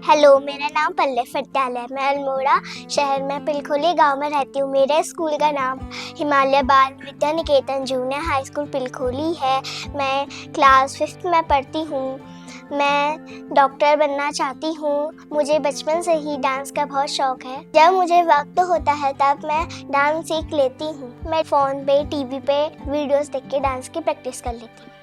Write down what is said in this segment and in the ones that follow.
Hello, मेरा नाम पल्लव फटियाल है। मैं अल्मोड़ा शहर में पिलखोली गांव में रहती हूँ। मेरे स्कूल का नाम हिमालय बाल Vidya Niketan junior high school Pilkholi है। मैं क्लास 5th में पढ़ती हूँ। मैं डॉक्टर बनना चाहती हूँ। मुझे बचपन से ही डांस का बहुत शौक है। जब मुझे वक्त होता है तब मैं डांस सीख लेती हूँ। मैं फ़ोन पे, टीवी पे वीडियोस देख के डांस की प्रैक्टिस कर लेती हूँ।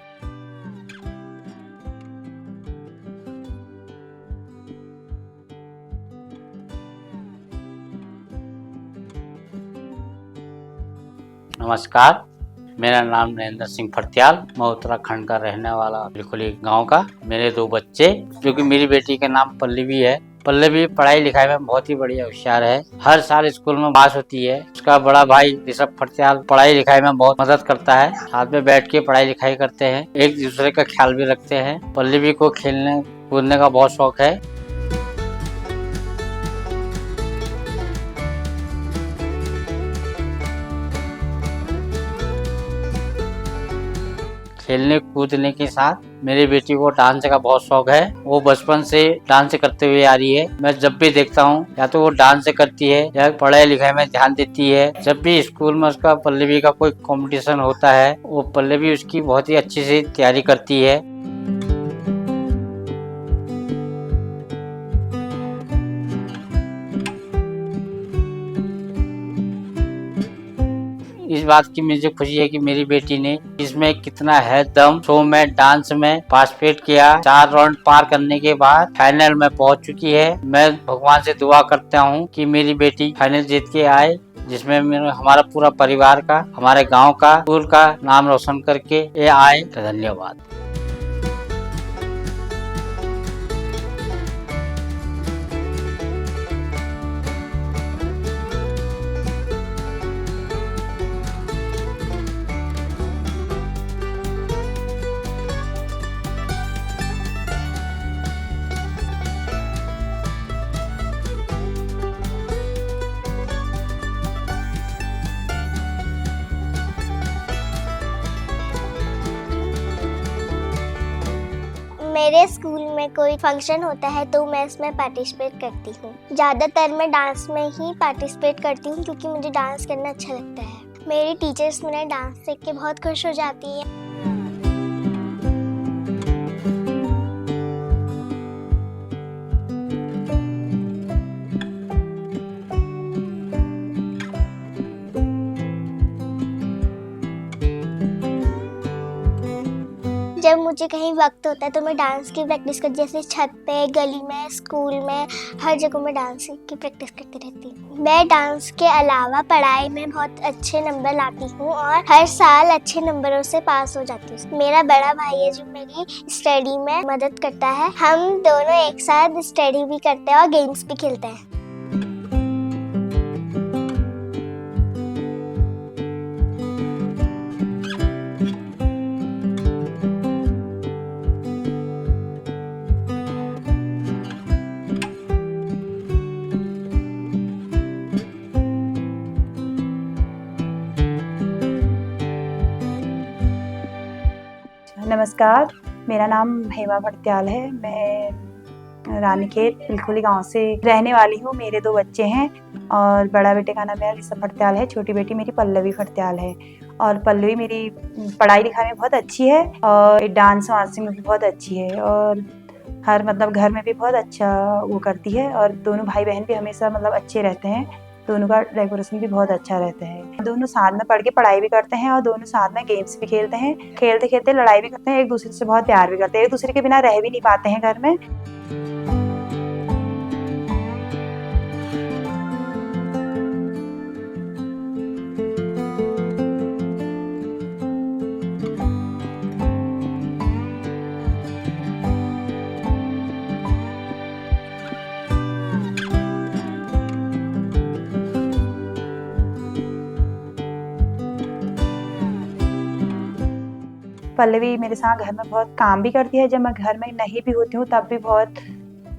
नमस्कार, मेरा नाम नरेंद्र सिंह फटियाल। मैं उत्तराखंड का रहने वाला पिलखोली गांव का। मेरे 2 बच्चे, जो कि मेरी बेटी का नाम पल्लवी है। पल्लवी पढ़ाई लिखाई में बहुत ही बढ़िया होशियार है। हर साल स्कूल में पास होती है। उसका बड़ा भाई ऋषभ फटियाल पढ़ाई लिखाई में बहुत मदद करता है। साथ में बैठ के पढ़ाई लिखाई करते हैं, एक दूसरे का ख्याल भी रखते हैं। पल्लवी को खेलने कूदने का बहुत शौक है। खेलने कूदने के साथ मेरी बेटी को डांस का बहुत शौक है। वो बचपन से डांस करते हुए आ रही है। मैं जब भी देखता हूँ या तो वो डांस करती है या पढ़ाई लिखाई में ध्यान देती है। जब भी स्कूल में उसका पल्लवी का कोई कंपटीशन होता है, वो पल्लवी उसकी बहुत ही अच्छी से तैयारी करती है। इस बात की मुझे खुशी है कि मेरी बेटी ने इसमें कितना है दम, शो में डांस में पार्टिसिपेट किया। 4 राउंड पार करने के बाद फाइनल में पहुंच चुकी है। मैं भगवान से दुआ करता हूं कि मेरी बेटी फाइनल जीत के आए, जिसमें हमारा पूरा परिवार का, हमारे गांव का, स्कूल का नाम रोशन करके ये आए। धन्यवाद। मेरे स्कूल में कोई फंक्शन होता है तो मैं इसमें पार्टिसिपेट करती हूँ। ज़्यादातर मैं डांस में ही पार्टिसिपेट करती हूँ क्योंकि मुझे डांस करना अच्छा लगता है। मेरी टीचर्स मेरा डांस देख के बहुत खुश हो जाती हैं। जब मुझे कहीं वक्त होता है तो मैं डांस की प्रैक्टिस करती हूँ, जैसे छत पे, गली में, स्कूल में, हर जगह मैं डांस की प्रैक्टिस करती रहती हूँ। मैं डांस के अलावा पढ़ाई में बहुत अच्छे नंबर लाती हूँ और हर साल अच्छे नंबरों से पास हो जाती हूँ। मेरा बड़ा भाई है जो मेरी स्टडी में मदद करता है। हम दोनों एक साथ स्टडी भी करते हैं और गेम्स भी खेलते हैं। नमस्कार, मेरा नाम हेमा फटियाल है। मैं रानीखेत पिलखोली गांव से रहने वाली हूँ। मेरे 2 बच्चे हैं और बड़ा बेटे का नाम है ऋषभ फटियाल है, छोटी बेटी मेरी पल्लवी फटियाल है। और पल्लवी मेरी पढ़ाई लिखाई में बहुत अच्छी है और डांस वांस में भी बहुत अच्छी है और हर घर में भी बहुत अच्छा वो करती है। और दोनों भाई बहन भी हमेशा अच्छे रहते हैं। दोनों का डेकोरेशन भी बहुत अच्छा रहता है। दोनों साथ में पढ़ के पढ़ाई भी करते हैं और दोनों साथ में गेम्स भी खेलते हैं। खेलते खेलते लड़ाई भी करते हैं, एक दूसरे से बहुत प्यार भी करते हैं। एक दूसरे के बिना रह भी नहीं पाते हैं घर में। पल्लवी मेरे साथ घर में बहुत काम भी करती है। जब मैं घर में नहीं भी होती हूँ तब भी बहुत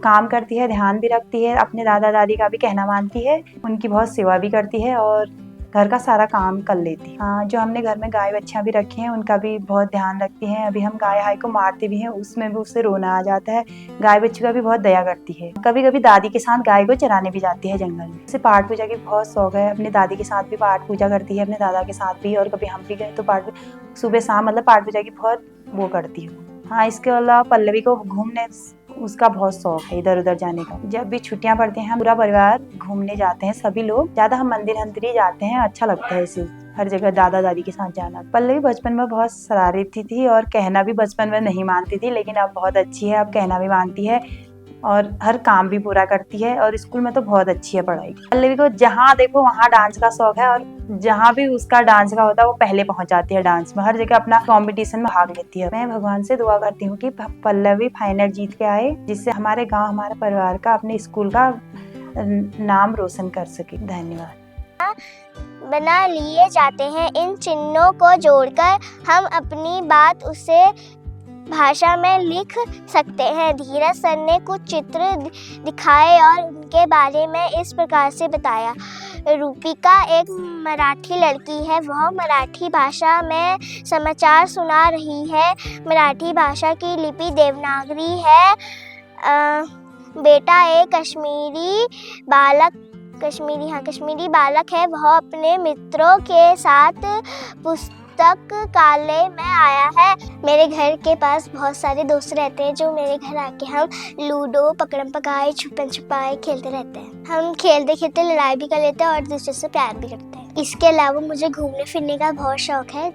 काम करती है, ध्यान भी रखती है, अपने दादा दादी का भी कहना मानती है, उनकी बहुत सेवा भी करती है और घर का सारा काम कर लेती है। हाँ, जो हमने घर में गाय बच्चियां भी रखी हैं उनका भी बहुत ध्यान रखती हैं। अभी हम गाय हाय को मारते भी हैं, उसमें भी उससे रोना आ जाता है। गाय बच्ची का भी बहुत दया करती है। कभी कभी दादी के साथ गाय को चराने भी जाती है जंगल में। उसे पाठ पूजा की बहुत शौक है, अपनी दादी के साथ भी पाठ पूजा करती है, अपने दादा के साथ भी, और कभी हम भी गए तो पाठ सुबह शाम मतलब पाठ पूजा की बहुत वो करती हूँ। हाँ, इसके अलावा पल्लवी को घूमने उसका बहुत शौक है, इधर उधर जाने का। जब भी छुट्टियां पड़ती हैं हम पूरा परिवार घूमने जाते हैं, सभी लोग। ज्यादा हम मंदिर ही जाते हैं, अच्छा लगता है इसे हर जगह दादा दादी के साथ जाना। पल्लवी बचपन में बहुत शरारती थी और कहना भी बचपन में नहीं मानती थी, लेकिन अब बहुत अच्छी है, अब कहना भी मानती है और हर काम भी पूरा करती है, और स्कूल में तो बहुत अच्छी है पढ़ाई। पल्लवी को जहाँ देखो वहाँ डांस का शौक है, और जहाँ भी उसका डांस का होता है वो पहले पहुंच जाती है डांस में, हर जगह अपना कंपटीशन में भाग लेती है। मैं भगवान से दुआ करती हूँ कि पल्लवी फाइनल जीत के आए, जिससे हमारे गाँव, हमारे परिवार का, अपने स्कूल का नाम रोशन कर सके। धन्यवाद। बना लिए जाते हैं। इन चिन्हों को जोड़कर हम अपनी बात उसे भाषा में लिख सकते हैं। धीरज सर ने कुछ चित्र दिखाए और उनके बारे में इस प्रकार से बताया। रूपिका एक मराठी लड़की है, वह मराठी भाषा में समाचार सुना रही है। मराठी भाषा की लिपि देवनागरी है। बेटा एक कश्मीरी बालक है। वह अपने मित्रों के साथ पुस्तकालय में आया है। मेरे घर के पास बहुत सारे दोस्त रहते हैं, जो मेरे घर आके हम लूडो, पकड़म पकड़ाई, छुपन छुपाई खेलते रहते हैं। हम खेलते खेलते लड़ाई भी कर लेते हैं और दूसरे से प्यार भी करते हैं। इसके अलावा मुझे घूमने फिरने का बहुत शौक है।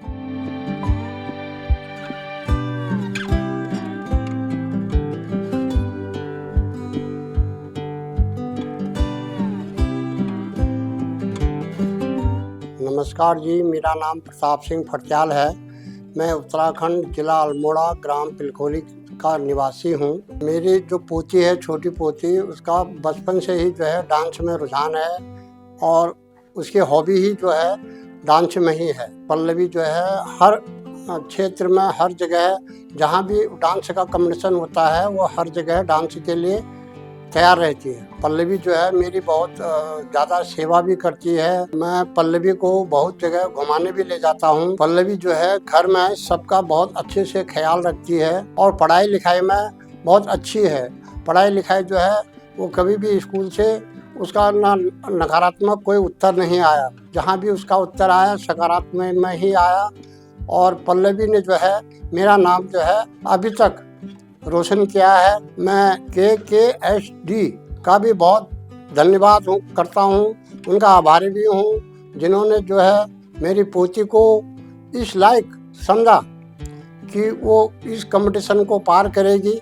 नमस्कार जी, मेरा नाम प्रताप सिंह फर्त्याल है। मैं उत्तराखंड जिला अल्मोड़ा ग्राम पिलखोली का निवासी हूँ। मेरी जो पोती है, छोटी पोती, उसका बचपन से ही जो है डांस में रुझान है और उसकी हॉबी ही जो है डांस में ही है। पल्लवी जो है हर क्षेत्र में, हर जगह जहाँ भी डांस का कॉम्पिटिशन होता है वो हर जगह डांस के लिए तैयार रहती है। पल्लवी जो है मेरी बहुत ज़्यादा सेवा भी करती है। मैं पल्लवी को बहुत जगह घुमाने भी ले जाता हूँ। पल्लवी जो है घर में सबका बहुत अच्छे से ख्याल रखती है और पढ़ाई लिखाई में बहुत अच्छी है। पढ़ाई लिखाई जो है वो कभी भी स्कूल से उसका नकारात्मक कोई उत्तर नहीं आया। जहाँ भी उसका उत्तर आया सकारात्मक में ही आया। और पल्लवी ने जो है मेरा नाम जो है अभी तक रोशन किया है। मैं KKSD का भी बहुत धन्यवाद करता हूँ, उनका आभारी भी हूँ, जिन्होंने जो है मेरी पोती को इस लायक समझा कि वो इस कंपटीशन को पार करेगी।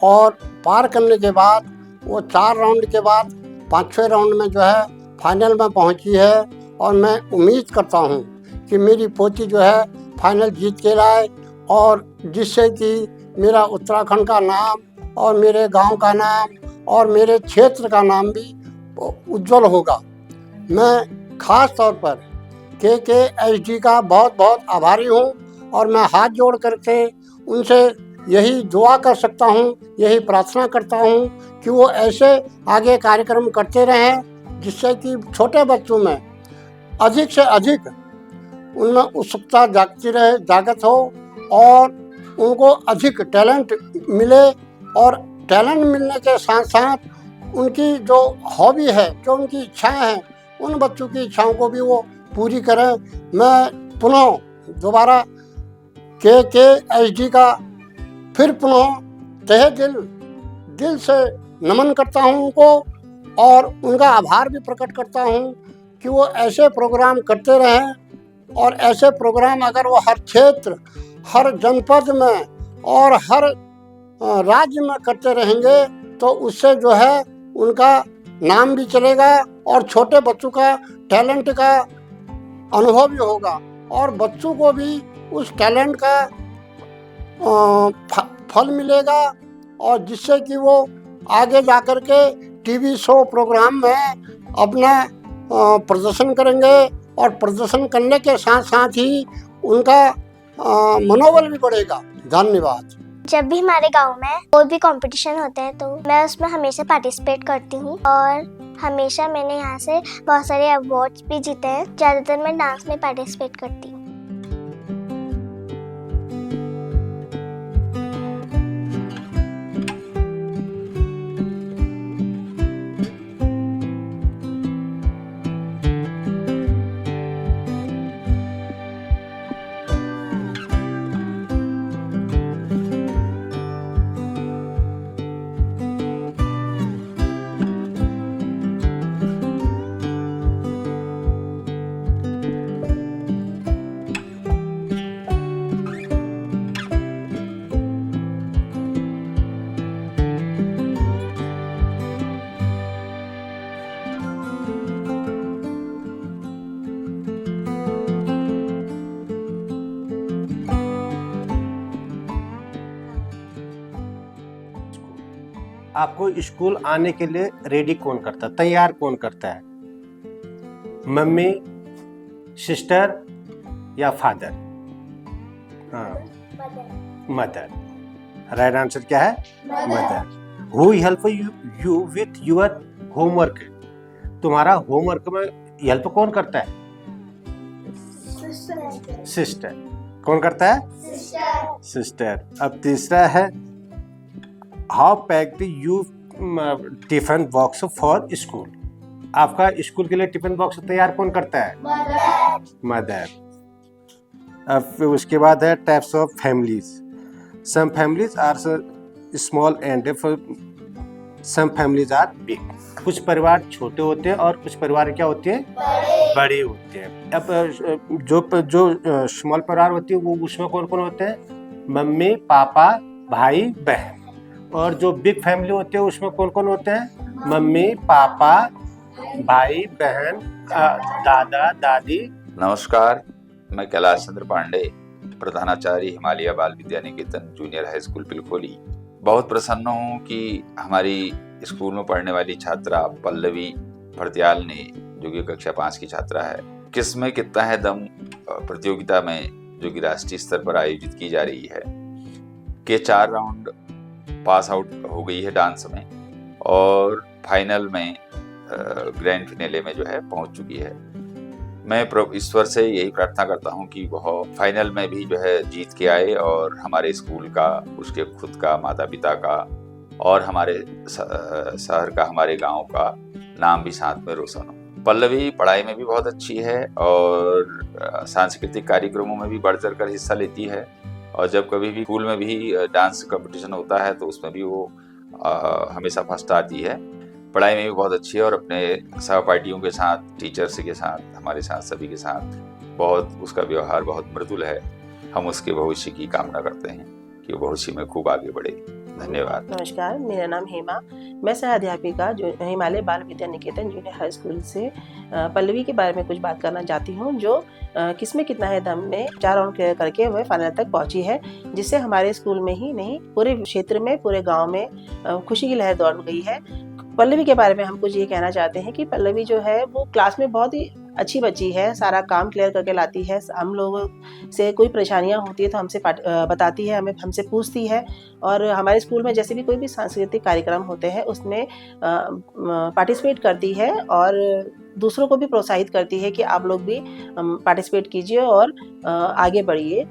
और पार करने के बाद वो 4 राउंड के बाद 5वें राउंड में जो है फाइनल में पहुँची है। और मैं उम्मीद करता हूँ कि मेरी पोती जो है फाइनल जीत के लाए, और जिससे कि मेरा उत्तराखंड का नाम और मेरे गांव का नाम और मेरे क्षेत्र का नाम भी उज्जवल होगा। मैं खास तौर पर KKSD का बहुत बहुत आभारी हूं और मैं हाथ जोड़ करके उनसे यही दुआ कर सकता हूं, यही प्रार्थना करता हूं कि वो ऐसे आगे कार्यक्रम करते रहें, जिससे कि छोटे बच्चों में अधिक से अधिक उनमें उत्सुकता जागृत हो और उनको अधिक टैलेंट मिले। और टैलेंट मिलने के साथ साथ उनकी जो हॉबी है, जो उनकी इच्छाएं हैं, उन बच्चों की इच्छाओं को भी वो पूरी करें। मैं पुनः दोबारा KKSD का फिर पुनः तहे दिल से नमन करता हूं उनको, और उनका आभार भी प्रकट करता हूं कि वो ऐसे प्रोग्राम करते रहें। और ऐसे प्रोग्राम अगर वो हर क्षेत्र, हर जनपद में और हर राज्य में करते रहेंगे तो उससे जो है उनका नाम भी चलेगा और छोटे बच्चों का टैलेंट का अनुभव भी होगा, और बच्चों को भी उस टैलेंट का फल मिलेगा, और जिससे कि वो आगे जाकर के टीवी शो प्रोग्राम में अपना प्रदर्शन करेंगे। और प्रदर्शन करने के साथ साथ ही उनका मनोबल भी बढ़ेगा। धन्यवाद। जब भी हमारे गांव में कोई भी कंपटीशन होते हैं तो मैं उसमें हमेशा पार्टिसिपेट करती हूँ और हमेशा मैंने यहाँ से बहुत सारे अवार्ड्स भी जीते हैं। ज़्यादातर मैं डांस में पार्टिसिपेट करती हूँ। आपको स्कूल आने के लिए रेडी कौन करता है, तैयार कौन करता है? मम्मी, सिस्टर या फादर? मदर। राइट आंसर क्या है? Mother. Who help you with your homework? तुम्हारा होमवर्क में हेल्प कौन करता है? सिस्टर। कौन करता है? सिस्टर। अब तीसरा है, how packed you tiffin box for school? आपका स्कूल के लिए टिफिन बॉक्स तैयार कौन करता है? मदर। अब फिर उसके बाद है types of families. Some families are small and some families are big. कुछ परिवार छोटे होते हैं और कुछ परिवार क्या होते हैं? बड़े होते हैं। अब जो स्मॉल परिवार होती है वो उसमें कौन कौन होते हैं? मम्मी, पापा, भाई, बहन। और जो बिग फैमिली होती है उसमें कौन कौन होते हैं? मम्मी, पापा, भाई, बहन, दादा, दादी। नमस्कार, मैं कैलाश चंद्र पांडे, प्रधानाचार्य हिमालय बाल Vidya Niketan junior high school Pilkholi. बहुत प्रसन्न हूँ कि हमारी स्कूल में पढ़ने वाली छात्रा पल्लवी फर्त्याल ने, जो कि कक्षा 5 की छात्रा है, किस में कितना है दम प्रतियोगिता में, जो कि राष्ट्रीय स्तर पर आयोजित की जा रही है, के 4 राउंड पास आउट हो गई है डांस में और फाइनल में ग्रैंड फिनाले में जो है पहुंच चुकी है। मैं ईश्वर से यही प्रार्थना करता हूं कि वह फाइनल में भी जो है जीत के आए और हमारे स्कूल का, उसके खुद का, माता पिता का और हमारे शहर का, हमारे गांव का नाम भी साथ में रोशन हो। पल्लवी पढ़ाई में भी बहुत अच्छी है और सांस्कृतिक कार्यक्रमों में भी बढ़ चढ़ कर हिस्सा लेती है और जब कभी भी स्कूल में भी डांस कंपटीशन होता है तो उसमें भी वो हमेशा फर्स्ट आती है। पढ़ाई में भी बहुत अच्छी है और अपने सहपाठियों के साथ, टीचर्स के साथ, हमारे साथ, सभी के साथ बहुत, उसका व्यवहार बहुत मृदुल है। हम उसके भविष्य की कामना करते हैं कि वो भविष्य में खूब आगे बढ़े। धन्यवाद। नमस्कार, मेरा नाम हेमा, मैं सह अध्यापिका जो हिमालय बाल Vidya Niketan junior high school से पल्लवी के बारे में कुछ बात करना चाहती हूँ, जो किसमें कितना है दम में 4 राउंड क्लियर करके वह फाइनल तक पहुंची है, जिससे हमारे स्कूल में ही नहीं पूरे क्षेत्र में, पूरे गांव में खुशी की लहर दौड़ गई है। पल्लवी के बारे में हम कुछ ये कहना चाहते हैं कि पल्लवी जो है वो क्लास में बहुत ही अच्छी बच्ची है, सारा काम क्लियर करके लाती है। हम लोगों से कोई परेशानियां होती है तो हमसे बताती है, हमसे पूछती है और हमारे स्कूल में जैसे भी कोई भी सांस्कृतिक कार्यक्रम होते हैं उसमें पार्टिसिपेट करती है और दूसरों को भी प्रोत्साहित करती है कि आप लोग भी पार्टिसिपेट कीजिए और आगे बढ़िए।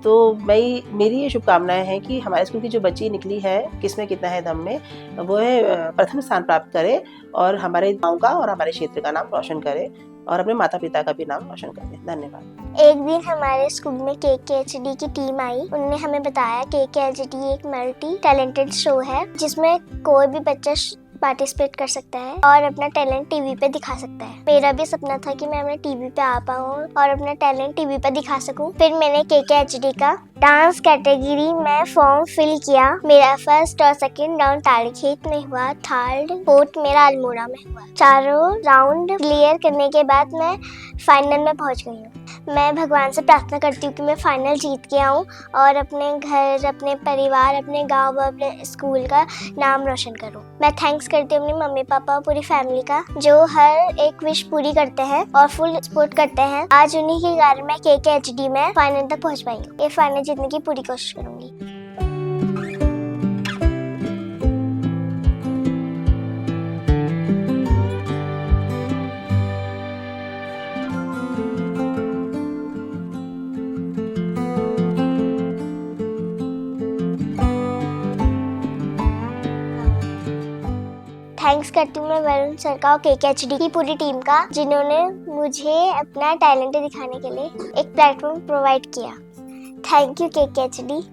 तो मेरी ये शुभकामनाएं हैं कि हमारे स्कूल की जो बच्ची निकली है किसमें कितना है दम में, वो है प्रथम स्थान प्राप्त करे और हमारे गांव का और हमारे क्षेत्र का नाम रोशन करे और अपने माता पिता का भी नाम रोशन करे। धन्यवाद। एक दिन हमारे स्कूल में KKHD की टीम आई। उन्होंने हमें बताया KKHD एक मल्टी टैलेंटेड शो है जिसमें कोई भी बच्चा पार्टिसिपेट कर सकता है और अपना टैलेंट टीवी पे दिखा सकता है। मेरा भी सपना था कि मैं अपने टीवी पे आ पाऊँ और अपना टैलेंट टीवी पे दिखा सकूं। फिर मैंने KKHD का डांस कैटेगरी में फॉर्म फिल किया। मेरा फर्स्ट और सेकंड राउंड ताड़ीखेत में हुआ, थर्ड फोर्थ मेरा अल्मोड़ा में हुआ। 4 राउंड क्लियर करने के बाद मैं फाइनल में पहुंच गई हूँ। मैं भगवान से प्रार्थना करती हूँ कि मैं फाइनल जीत के आऊँ और अपने घर, अपने परिवार, अपने गांव व अपने स्कूल का नाम रोशन करूँ। मैं थैंक्स करती हूँ अपने मम्मी पापा और पूरी फैमिली का, जो हर एक विश पूरी करते हैं और फुल सपोर्ट करते हैं। आज उन्हीं के कारण मैं KKHD में फाइनल तक पहुँच पाई हूँ। ये फाइनल जीतने की पूरी कोशिश करूँगी। थैंक्स करती हूँ मैं वरुण सर का और KKHD की पूरी टीम का, जिन्होंने मुझे अपना टैलेंट दिखाने के लिए एक प्लेटफॉर्म प्रोवाइड किया। Thank you KKHD।